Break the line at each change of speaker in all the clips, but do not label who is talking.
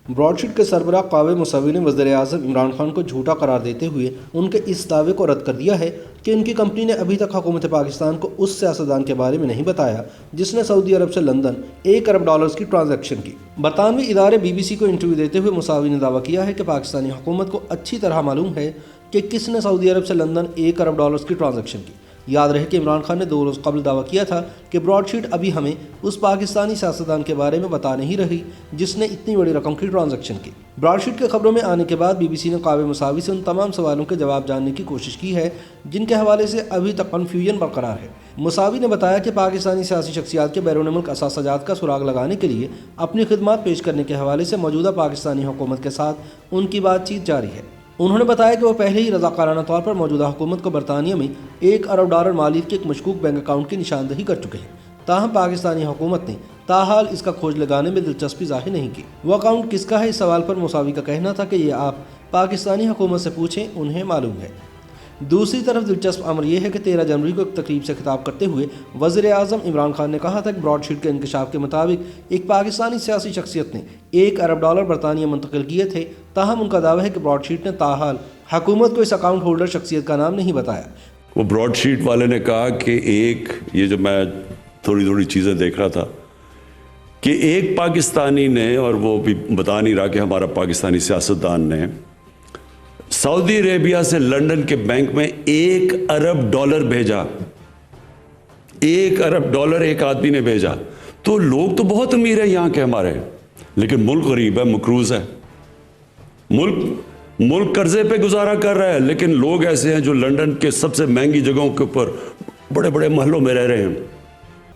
Broad sheet کے سربراہ قاوے موسوی نے وزیر اعظم عمران خان کو جھوٹا قرار دیتے ہوئے ان کے اس دعوے کو رد کر دیا ہے کہ ان کی کمپنی نے ابھی تک حکومت پاکستان کو اس سیاستدان کے بارے میں نہیں بتایا جس نے سعودی عرب سے لندن $1 ارب کی ٹرانزیکشن کی۔ برطانوی ادارے BBC کو انٹرویو دیتے ہوئے موسوی نے دعویٰ کیا ہے کہ پاکستانی حکومت کو اچھی طرح معلوم ہے کہ کس نے سعودی عرب سے لندن $1 ارب کی ٹرانزیکشن کی۔ یاد رہے کہ عمران خان نے 2 روز قبل دعویٰ کیا تھا کہ براڈ شیٹ ابھی ہمیں اس پاکستانی سیاستدان کے بارے میں بتا نہیں رہی جس نے اتنی بڑی رقم کی ٹرانزیکشن کی۔ براڈ شیٹ کے خبروں میں آنے کے بعد BBC نے قاوے موسوی سے ان تمام سوالوں کے جواب جاننے کی کوشش کی ہے جن کے حوالے سے ابھی تک کنفیوژن برقرار ہے۔ موسوی نے بتایا کہ پاکستانی سیاسی شخصیات کے بیرون ملک اثاثہ جات کا سراغ لگانے کے لیے اپنی خدمات پیش کرنے کے حوالے سے موجودہ پاکستانی حکومت کے ساتھ ان کی بات چیت جاری ہے۔ انہوں نے بتایا کہ وہ پہلے ہی رضاکارانہ طور پر موجودہ حکومت کو برطانیہ میں $1 ارب مالیت کے ایک مشکوک بینک اکاؤنٹ کی نشاندہی کر چکے ہیں، تاہم پاکستانی حکومت نے تاحال اس کا کھوج لگانے میں دلچسپی ظاہر نہیں کی۔ وہ اکاؤنٹ کس کا ہے، اس سوال پر موسوی کا کہنا تھا کہ یہ آپ پاکستانی حکومت سے پوچھیں، انہیں معلوم ہے۔ دوسری طرف دلچسپ امر یہ ہے کہ 13 جنوری کو ایک تقریب سے خطاب کرتے ہوئے وزیر اعظم عمران خان نے کہا تھا کہ براڈ شیٹ کے انکشاف کے مطابق ایک پاکستانی سیاسی شخصیت نے $1 ارب برطانیہ منتقل کیے تھے، تاہم ان کا دعویٰ ہے کہ براڈ شیٹ نے تاحال حکومت کو اس اکاؤنٹ ہولڈر شخصیت کا نام نہیں بتایا۔
وہ براڈ شیٹ والے نے کہا کہ یہ جو میں تھوڑی چیزیں دیکھ رہا تھا کہ ایک پاکستانی نے، اور وہ بھی بتا نہیں رہا کہ ہمارا پاکستانی سیاستدان نے سعودی عربیہ سے لندن کے بینک میں $1 ارب بھیجا۔ $1 ارب ایک آدمی نے بھیجا۔ تو لوگ تو بہت امیر ہیں یہاں کے ہمارے، لیکن ملک غریب ہے، مقروض ہے، ملک قرضے پہ گزارا کر رہا ہے، لیکن لوگ ایسے ہیں جو لندن کے سب سے مہنگی جگہوں کے اوپر بڑے بڑے محلوں میں رہ رہے ہیں۔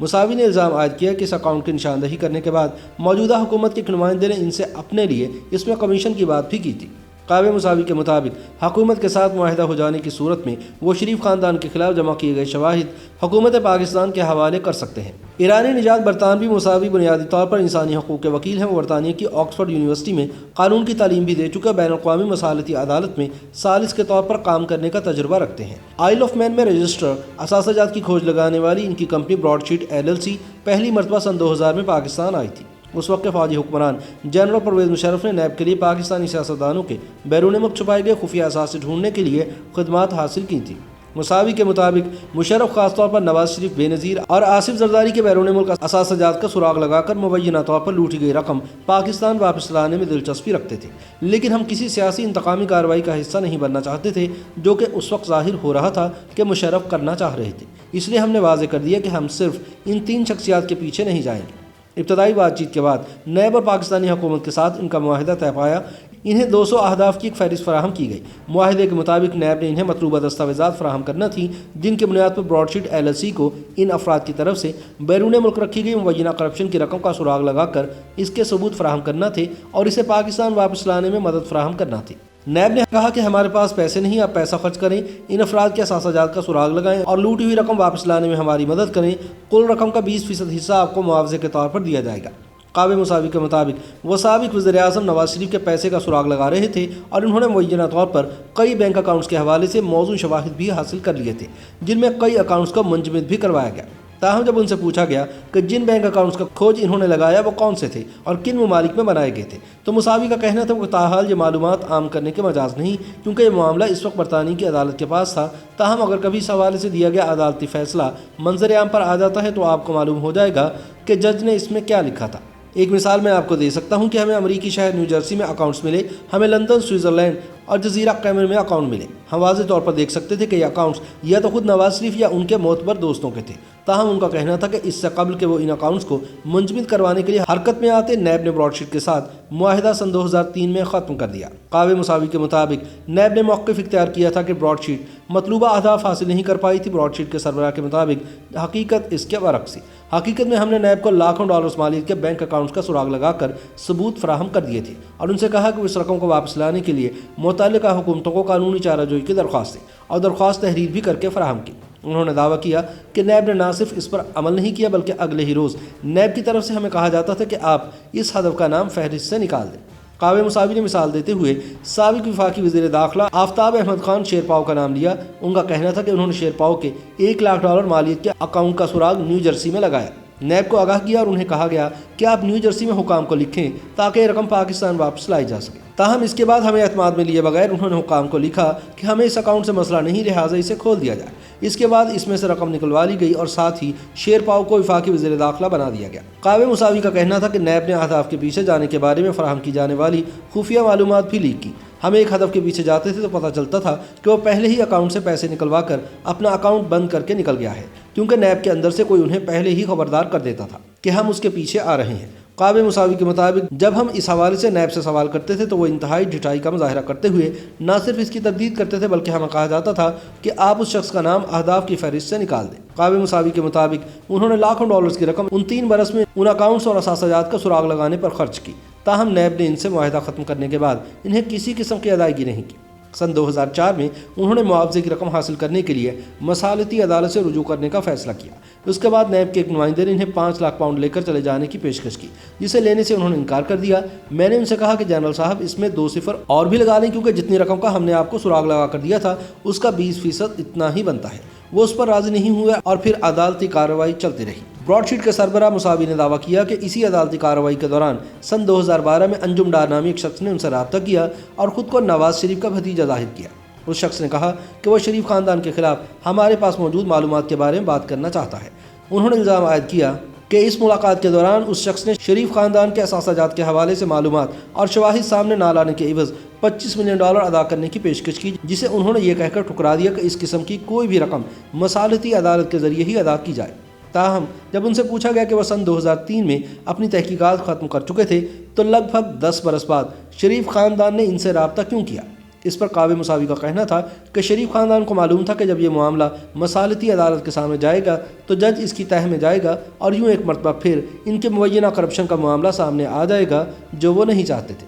موسوی نے الزام عائد کیا کہ اس اکاؤنٹ کی نشاندہی کرنے کے بعد موجودہ حکومت کے ایک نمائندے نے ان سے اپنے لیے اس میں کمیشن کی بات بھی کی تھی۔ قاوے موسوی کے مطابق حکومت کے ساتھ معاہدہ ہو جانے کی صورت میں وہ شریف خاندان کے خلاف جمع کیے گئے شواہد حکومت پاکستان کے حوالے کر سکتے ہیں۔ ایرانی نژاد برطانوی موسوی بنیادی طور پر انسانی حقوق کے وکیل ہیں۔ وہ برطانیہ کی آکسفورڈ یونیورسٹی میں قانون کی تعلیم بھی دے چکے، بین الاقوامی مصالحتی عدالت میں ثالث کے طور پر کام کرنے کا تجربہ رکھتے ہیں۔ آئل آف مین میں رجسٹر اثاثہ جات کی کھوج لگانے والی ان کی کمپنی براڈ شیٹ LLC پہلی مرتبہ سن 2000 میں پاکستان آئی تھی۔ اس وقت کے فوجی حکمران جنرل پرویز مشرف نے نیب کے لیے پاکستانی سیاستدانوں کے بیرون ملک چھپائے گئے خفیہ اثاثے ڈھونڈنے کے لیے خدمات حاصل کی تھیں۔ موسوی کے مطابق مشرف خاص طور پر نواز شریف بے نظیر اور آصف زرداری کے بیرون ملک اثاثہ جات کا سراغ لگا کر مبینہ طور پر لوٹی گئی رقم پاکستان واپس لانے میں دلچسپی رکھتے تھے، لیکن ہم کسی سیاسی انتقامی کارروائی کا حصہ نہیں بننا چاہتے تھے، جو کہ اس وقت ظاہر ہو رہا تھا کہ مشرف کرنا چاہ رہے تھے۔ اس لیے ہم نے واضح کر دیا کہ ہم صرف ان 3 شخصیات کے پیچھے نہیں جائیں گے۔ ابتدائی بات چیت کے بعد نیب اور پاکستانی حکومت کے ساتھ ان کا معاہدہ طے پایا۔ انہیں 200 اہداف کی ایک فہرست فراہم کی گئی۔ معاہدے کے مطابق نیب نے انہیں مطلوبہ دستاویزات فراہم کرنا تھیں جن کی بنیاد پر براڈ شیٹ LLC کو ان افراد کی طرف سے بیرون ملک رکھی گئی مبینہ کرپشن کی رقم کا سراغ لگا کر اس کے ثبوت فراہم کرنا تھے اور اسے پاکستان واپس لانے میں مدد فراہم کرنا تھی۔ نیب نے کہا کہ ہمارے پاس پیسے نہیں، آپ پیسہ خرچ کریں، ان افراد کے اثاثہ جات کا سراغ لگائیں اور لوٹی ہوئی رقم واپس لانے میں ہماری مدد کریں۔ کل رقم کا 20% حصہ آپ کو معاوضے کے طور پر دیا جائے گا۔ قاوے موسوی کے مطابق وہ سابق وزیر اعظم نواز شریف کے پیسے کا سراغ لگا رہے تھے اور انہوں نے مبینہ طور پر کئی بینک اکاؤنٹس کے حوالے سے موزوں شواہد بھی حاصل کر لیے تھے جن میں کئی اکاؤنٹس کو منجمد بھی کروایا گیا۔ تاہم جب ان سے پوچھا گیا کہ جن بینک اکاؤنٹس کا کھوج انہوں نے لگایا وہ کون سے تھے اور کن ممالک میں بنائے گئے تھے، تو موسوی کا کہنا تھا کہ تاحال یہ معلومات عام کرنے کے مجاز نہیں، کیونکہ یہ معاملہ اس وقت برطانیہ کی عدالت کے پاس تھا۔ تاہم اگر کبھی اس حوالے سے دیا گیا عدالتی فیصلہ منظر عام پر آ جاتا ہے تو آپ کو معلوم ہو جائے گا کہ جج نے اس میں کیا لکھا تھا۔ ایک مثال میں آپ کو دے سکتا ہوں کہ ہمیں امریکی شہر نیو جرسی میں اکاؤنٹس ملے، ہمیں لندن، سوئٹزرلینڈ اور جزیرہ کیمن میں اکاؤنٹ ملے۔ ہم واضح طور پر دیکھ سکتے تھے کہ یہ اکاؤنٹس یا تو خود نواز شریف یا ان کے معتبر دوستوں کے تھے۔ تاہم ان کا کہنا تھا کہ اس سے قبل کہ وہ ان اکاؤنٹس کو منجمد کروانے کے لیے حرکت میں آتے، نیب نے براڈ شیٹ کے ساتھ معاہدہ سن 2003 میں ختم کر دیا۔ قاوے موسوی کے مطابق نیب نے موقف اختیار کیا تھا کہ براڈ شیٹ مطلوبہ اہداف حاصل نہیں کر پائی تھی۔ براڈ شیٹ کے سربراہ کے مطابق حقیقت اس کے برعکس تھی۔ حقیقت میں ہم نے نیب کو لاکھوں ڈالرز مالیت کے بینک اکاؤنٹس کا سراغ لگا کر ثبوت فراہم کر دیے تھے اور ان سے کہا کہ وہ اس رقم کو واپس لانے کے لیے متعلقہ حکومتوں کو قانونی چارہ جوئی کی درخواست دیں اور درخواست تحریر بھی کر کے فراہم کی۔ انہوں نے دعویٰ کیا کہ نیب نے نہ صرف اس پر عمل نہیں کیا بلکہ اگلے ہی روز نیب کی طرف سے ہمیں کہا جاتا تھا کہ آپ اس ہدف کا نام فہرست سے نکال دیں۔ قاوے موسوی نے مثال دیتے ہوئے سابق وفاقی وزیر داخلہ آفتاب احمد خان شیرپاؤ کا نام لیا۔ ان کا کہنا تھا کہ انہوں نے شیرپاؤ کے $1 لاکھ مالیت کے اکاؤنٹ کا سراغ نیو جرسی میں لگایا۔ نیب کو آگاہ کیا اور انہیں کہا گیا کہ آپ نیو جرسی میں حکام کو لکھیں تاکہ یہ رقم پاکستان واپس لائی جا سکے۔ تاہم اس کے بعد ہمیں اعتماد میں لیے بغیر انہوں نے حکام کو لکھا کہ ہمیں اس اکاؤنٹ سے مسئلہ نہیں، لہٰذا اسے کھول دیا جائے۔ اس کے بعد اس میں سے رقم نکلوا لی گئی اور ساتھ ہی شیر پاؤ کو وفاقی وزیر داخلہ بنا دیا گیا۔ کعبے مساوی کا کہنا تھا کہ نیب نے اہداف کے پیچھے جانے کے بارے میں فراہم کی جانے والی خفیہ معلومات بھی لیک کی۔ ہم ایک ہدف کے پیچھے جاتے تھے تو پتہ چلتا تھا کہ وہ پہلے ہی اکاؤنٹ سے پیسے نکلوا کر اپنا اکاؤنٹ بند کر کے نکل گیا ہے، کیونکہ نیب کے اندر سے کوئی انہیں پہلے ہی خبردار کر دیتا تھا کہ ہم اس کے پیچھے آ رہے ہیں۔ کعبے مساوی کے مطابق جب ہم اس حوالے سے نیب سے سوال کرتے تھے تو وہ انتہائی ڈٹائی کا مظاہرہ کرتے ہوئے نہ صرف اس کی تردید کرتے تھے بلکہ ہمیں کہا جاتا تھا کہ آپ اس شخص کا نام اہداف کی فہرست سے نکال دیں۔ کعبے مساوی کے مطابق انہوں نے لاکھوں ڈالرز کی رقم ان 3 برس میں ان اکاؤنٹس اور اثاثہ جات کا سراغ لگانے پر خرچ کی، تاہم نیب نے ان سے معاہدہ ختم کرنے کے بعد انہیں کسی قسم کی ادائیگی نہیں کی۔ سن 2004 میں انہوں نے معاوضے کی رقم حاصل کرنے کے لیے مصالحتی عدالت سے رجوع کرنے کا فیصلہ کیا۔ اس کے بعد نیب کے ایک نمائندے نے انہیں 5 لاکھ پاؤنڈ لے کر چلے جانے کی پیشکش کی، جسے لینے سے انہوں نے انکار کر دیا۔ میں نے ان سے کہا کہ جنرل صاحب اس میں 2 صفر اور بھی لگا لیں، کیونکہ جتنی رقم کا ہم نے آپ کو سراغ لگا کر دیا تھا اس کا 20% اتنا ہی بنتا ہے۔ وہ اس پر راضی نہیں ہوئے اور پھر عدالتی کارروائی چلتی رہی۔ براڈ شیٹ کے سربراہ مساوی نے دعویٰ کیا کہ اسی عدالتی کارروائی کے دوران سن 2012 میں انجم ڈار نامی ایک شخص نے ان سے رابطہ کیا اور خود کو نواز شریف کا بھتیجا ظاہر کیا۔ اس شخص نے کہا کہ وہ شریف خاندان کے خلاف ہمارے پاس موجود معلومات کے بارے میں بات کرنا چاہتا ہے۔ انہوں نے الزام عائد کیا کہ اس ملاقات کے دوران اس شخص نے شریف خاندان کے اثاثہ جات کے حوالے سے معلومات اور شواہد سامنے نہ لانے کے عوض $25 ملین ادا کرنے کی پیشکش کی، جسے انہوں نے یہ کہہ کر ٹھکرا دیا کہ اس قسم کی کوئی بھی رقم مصالحتی عدالت کے ذریعے ہی ادا کی جائے۔ تاہم جب ان سے پوچھا گیا کہ وہ سن 2003 میں اپنی تحقیقات ختم کر چکے تھے تو لگ بھگ 10 برس بعد شریف خاندان نے ان سے رابطہ کیوں کیا؟ اس پر کعبے مساوی کا کہنا تھا کہ شریف خاندان کو معلوم تھا کہ جب یہ معاملہ مصالحتی عدالت کے سامنے جائے گا تو جج اس کی تہہ میں جائے گا اور یوں ایک مرتبہ پھر ان کے مبینہ کرپشن کا معاملہ سامنے آ جائے گا، جو وہ نہیں چاہتے تھے۔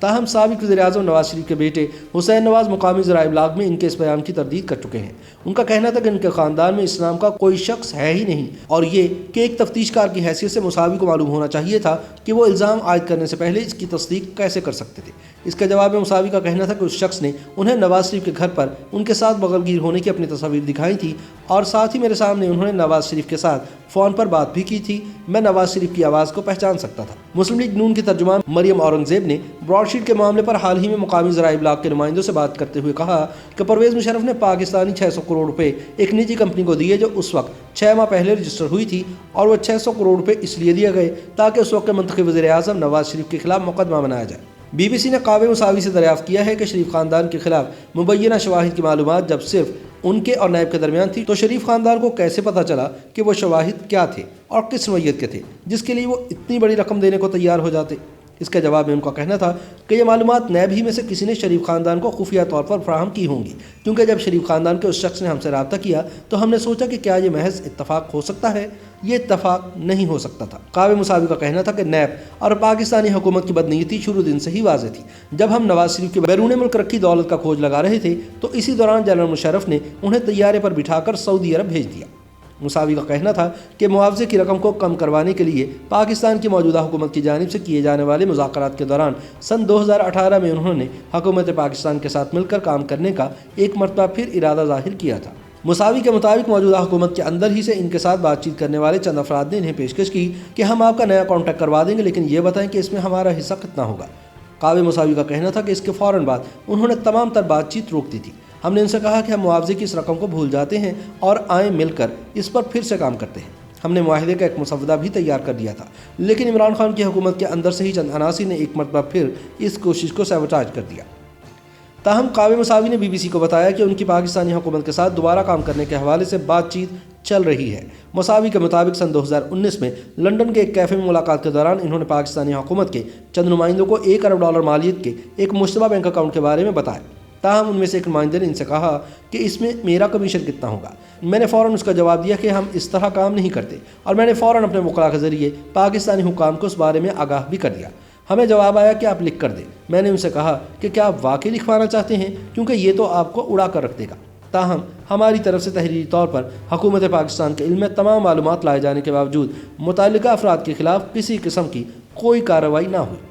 تاہم سابق وزیر اعظم نواز شریف کے بیٹے حسین نواز مقامی ذرائع ابلاغ میں ان کے اس بیان کی تردید کر چکے ہیں۔ ان کا کہنا تھا کہ ان کے خاندان میں اس نام کا کوئی شخص ہے ہی نہیں، اور یہ کہ ایک تفتیش کار کی حیثیت سے مساوی کو معلوم ہونا چاہیے تھا کہ وہ الزام عائد کرنے سے پہلے اس کی تصدیق کیسے کر سکتے تھے۔ اس کے جواب میں مساوی کا کہنا تھا کہ اس شخص نے انہیں نواز شریف کے گھر پر ان کے ساتھ بغل گیر ہونے کی اپنی تصاویر دکھائی تھی، اور ساتھ ہی میرے سامنے انہوں نے نواز شریف کے ساتھ فون پر بات بھی کی تھی۔ میں نواز شریف کی آواز کو پہچان سکتا تھا۔ مسلم لیگ نون کی ترجمان مریم اورنگزیب نے براڈ شیٹ کے معاملے پر حال ہی میں مقامی ذرائع ابلاغ کے نمائندوں سے بات کرتے ہوئے کہا کہ پرویز مشرف نے پاکستانی 600 کروڑ روپے ایک نجی کمپنی کو دیے جو اس وقت 6 ماہ پہلے رجسٹر ہوئی تھی، اور وہ 600 کروڑ روپے اس لیے دیے گئے تاکہ اس وقت کے منتخب وزیر اعظم نواز شریف کے خلاف مقدمہ بنایا جائے۔ بی بی سی نے کعبے مساوی سے دریافت کیا ہے کہ شریف خاندان کے خلاف مبینہ شواہد کی معلومات جب صرف ان کے اور نیب کے درمیان تھی تو شریف خاندان کو کیسے پتہ چلا کہ وہ شواہد کیا تھے اور کس نوعیت کے تھے جس کے لیے وہ اتنی بڑی رقم دینے کو تیار ہو جاتے؟ اس کے جواب میں ان کا کہنا تھا کہ یہ معلومات نیب ہی میں سے کسی نے شریف خاندان کو خفیہ طور پر فراہم کی ہوں گی، کیونکہ جب شریف خاندان کے اس شخص نے ہم سے رابطہ کیا تو ہم نے سوچا کہ کیا یہ محض اتفاق ہو سکتا ہے؟ یہ اتفاق نہیں ہو سکتا تھا۔ کعبے مساوی کا کہنا تھا کہ نیب اور پاکستانی حکومت کی بدنیتی شروع دن سے ہی واضح تھی۔ جب ہم نواز شریف کے بیرون ملک رکھی دولت کا کھوج لگا رہے تھے تو اسی دوران جنرل مشرف نے انہیں طیارے پر بٹھا کر سعودی عرب بھیج دیا۔ مساوی کا کہنا تھا کہ معاوضے کی رقم کو کم کروانے کے لیے پاکستان کی موجودہ حکومت کی جانب سے کیے جانے والے مذاکرات کے دوران سن 2018 میں انہوں نے حکومت پاکستان کے ساتھ مل کر کام کرنے کا ایک مرتبہ پھر ارادہ ظاہر کیا تھا۔ مساوی کے مطابق موجودہ حکومت کے اندر ہی سے ان کے ساتھ بات چیت کرنے والے چند افراد نے انہیں پیشکش کی کہ ہم آپ کا نیا کانٹریکٹ کروا دیں گے، لیکن یہ بتائیں کہ اس میں ہمارا حصہ کتنا ہوگا۔ کعبے مساوی کا کہنا تھا کہ اس کے فوراً بعد انہوں نے تمام تر بات چیت روک دی تھی۔ ہم نے ان سے کہا کہ ہم معاوضے کی اس رقم کو بھول جاتے ہیں اور آئیں مل کر اس پر پھر سے کام کرتے ہیں۔ ہم نے معاہدے کا ایک مسودہ بھی تیار کر دیا تھا، لیکن عمران خان کی حکومت کے اندر سے ہی چند عناصر نے ایک مرتبہ پھر اس کوشش کو سیبوٹاج کر دیا۔ تاہم کعبے مساوی نے بی بی سی کو بتایا کہ ان کی پاکستانی حکومت کے ساتھ دوبارہ کام کرنے کے حوالے سے بات چیت چل رہی ہے۔ مساوی کے مطابق سن 2019 میں لندن کے ایک کیفے میں ملاقات کے دوران انہوں نے پاکستانی حکومت کے چند نمائندوں کو $1 ارب مالیت کے ایک مشتبہ بینک اکاؤنٹ کے بارے میں بتایا۔ تاہم ان میں سے ایک نمائندے نے ان سے کہا کہ اس میں میرا کمیشن کتنا ہوگا؟ میں نے فوراً اس کا جواب دیا کہ ہم اس طرح کام نہیں کرتے، اور میں نے فوراً اپنے وکلاء کے ذریعے پاکستانی حکام کو اس بارے میں آگاہ بھی کر دیا۔ ہمیں جواب آیا کہ آپ لکھ کر دیں۔ میں نے ان سے کہا کہ کیا آپ واقعی لکھوانا چاہتے ہیں، کیونکہ یہ تو آپ کو اڑا کر رکھ دے گا۔ تاہم ہماری طرف سے تحریری طور پر حکومت پاکستان کے علم میں تمام معلومات لائے جانے کے باوجود متعلقہ افراد کے خلاف کسی قسم کی کوئی کارروائی نہ ہوئی۔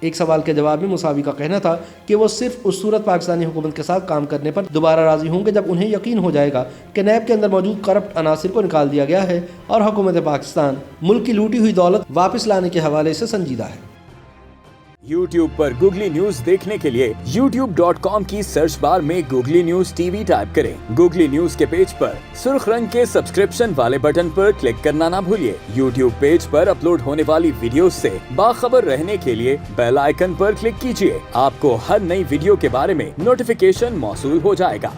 ایک سوال کے جواب میں مساوی کا کہنا تھا کہ وہ صرف اس صورت پاکستانی حکومت کے ساتھ کام کرنے پر دوبارہ راضی ہوں گے جب انہیں یقین ہو جائے گا کہ نیب کے اندر موجود کرپٹ عناصر کو نکال دیا گیا ہے اور حکومت پاکستان ملک کی لوٹی ہوئی دولت واپس لانے کے حوالے سے سنجیدہ ہے۔
YouTube پر گوگلی نیوز دیکھنے کے لیے youtube.com کی سرچ بار میں googly news T V type کریں۔ گوگلی نیوز کے پیج پر سرخ رنگ کے سبسکرپشن والے بٹن پر کلک کرنا نہ بھولیے۔ YouTube پیج پر اپلوڈ ہونے والی ویڈیوز سے باخبر رہنے کے لیے بیل آئیکن پر کلک کیجیے۔ آپ کو ہر نئی ویڈیو کے بارے میں نوٹیفیکیشن موصول ہو جائے گا۔